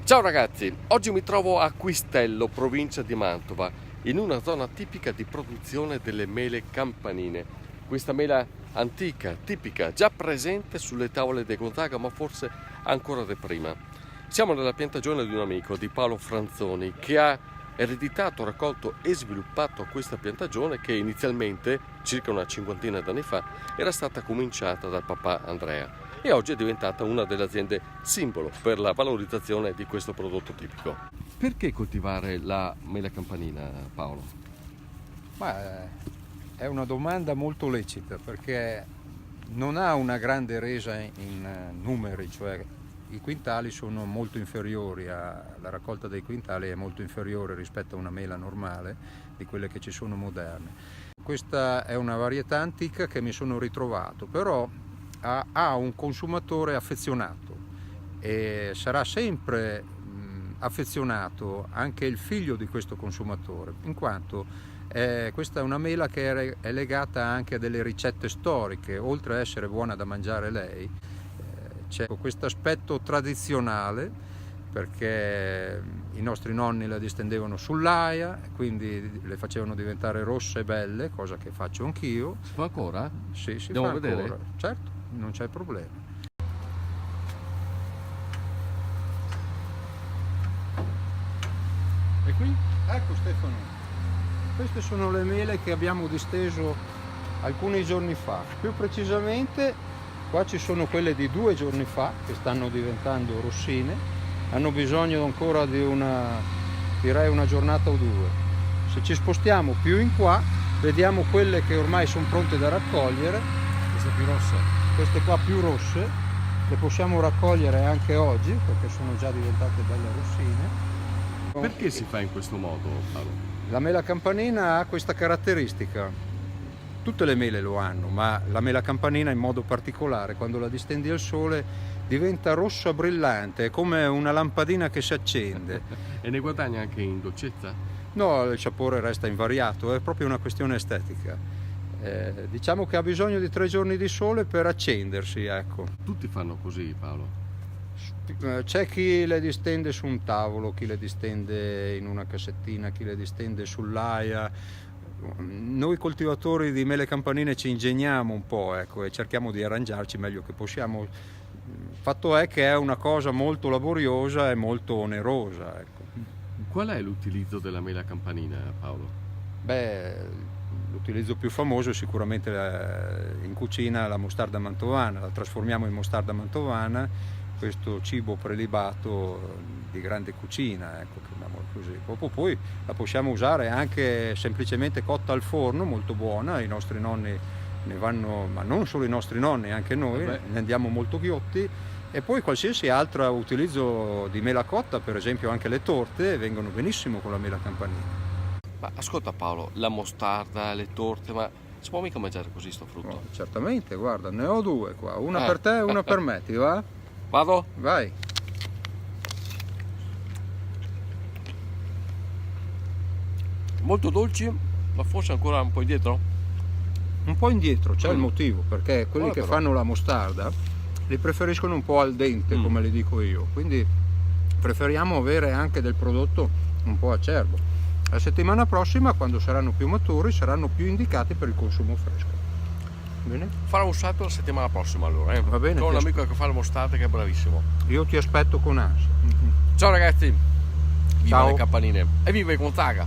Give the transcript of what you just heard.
Ciao ragazzi, oggi mi trovo a Quistello, provincia di Mantova, in una zona tipica di produzione delle mele campanine. Questa mela antica, tipica, già presente sulle tavole dei Gonzaga, ma forse ancora da prima. Siamo nella piantagione di un amico, di Paolo Franzoni, che ha ereditato, raccolto e sviluppato questa piantagione che inizialmente, circa una cinquantina d'anni fa, era stata cominciata dal papà Andrea e oggi è diventata una delle aziende simbolo per la valorizzazione di questo prodotto tipico. Perché coltivare la mela campanina, Paolo? È una domanda molto lecita perché non ha una grande resa in numeri, cioè i quintali sono molto inferiori, la raccolta dei quintali è molto inferiore rispetto a una mela normale di quelle che ci sono moderne. Questa è una varietà antica che mi sono ritrovato, però ha un consumatore affezionato e sarà sempre affezionato anche il figlio di questo consumatore, in quanto questa è una mela che è legata anche a delle ricette storiche. Oltre a essere buona da mangiare lei, c'è questo aspetto tradizionale perché i nostri nonni la distendevano sull'aia, quindi le facevano diventare rosse e belle, cosa che faccio anch'io. Si fa ancora? Sì, si Andiamo fa a vedere? ancora. Certo, non c'è problema. E qui? Ecco Stefano, queste sono le mele che abbiamo disteso alcuni giorni fa. Più precisamente, qua ci sono quelle di 2 giorni fa che stanno diventando rossine. Hanno bisogno ancora di una giornata o due. Se ci spostiamo più in qua, vediamo quelle che ormai sono pronte da raccogliere. Queste più rosse. Queste qua più rosse le possiamo raccogliere anche oggi perché sono già diventate belle rossine. Perché si fa in questo modo, Paolo? La mela campanina ha questa caratteristica. Tutte le mele lo hanno, ma la mela campanina in modo particolare, quando la distendi al sole, diventa rossa brillante, è come una lampadina che si accende. E ne guadagna anche in dolcezza? No, il sapore resta invariato, è proprio una questione estetica. Diciamo che ha bisogno di 3 giorni di sole per accendersi, ecco. Tutti fanno così, Paolo? C'è chi le distende su un tavolo, chi le distende in una cassettina, chi le distende sull'aia. Noi coltivatori di mele campanine ci ingegniamo un po', ecco, e cerchiamo di arrangiarci meglio che possiamo. Il fatto è che è una cosa molto laboriosa e molto onerosa, ecco. Qual è l'utilizzo della mela campanina, Paolo? L'utilizzo più famoso è sicuramente in cucina la mostarda mantovana. La trasformiamo in mostarda mantovana, questo cibo prelibato di grande cucina, ecco, chiamiamolo così. Poi la possiamo usare anche semplicemente cotta al forno, molto buona. I nostri nonni ne vanno, ma non solo i nostri nonni, anche noi ne andiamo molto ghiotti. E poi qualsiasi altro utilizzo di mela cotta, per esempio anche le torte, vengono benissimo con la mela campanina. Ma ascolta Paolo, la mostarda, le torte, ma si può mica mangiare così sto frutto? No, certamente, guarda, ne ho 2 qua, una per te e una per me, ti va? Vado? Vai. Molto dolci, ma forse ancora un po' indietro? Un po' indietro, c'è il motivo, perché quelli che fanno la mostarda li preferiscono un po' al dente, come le dico io, quindi preferiamo avere anche del prodotto un po' acerbo. La settimana prossima, quando saranno più maturi, saranno più indicati per il consumo fresco. Bene? Farò un salto la settimana prossima allora. Va bene. Ho un amico che fa la mostarda che è bravissimo. Io ti aspetto con ansia. Ciao ragazzi, viva Ciao. le campanine e viva i Gonzaga!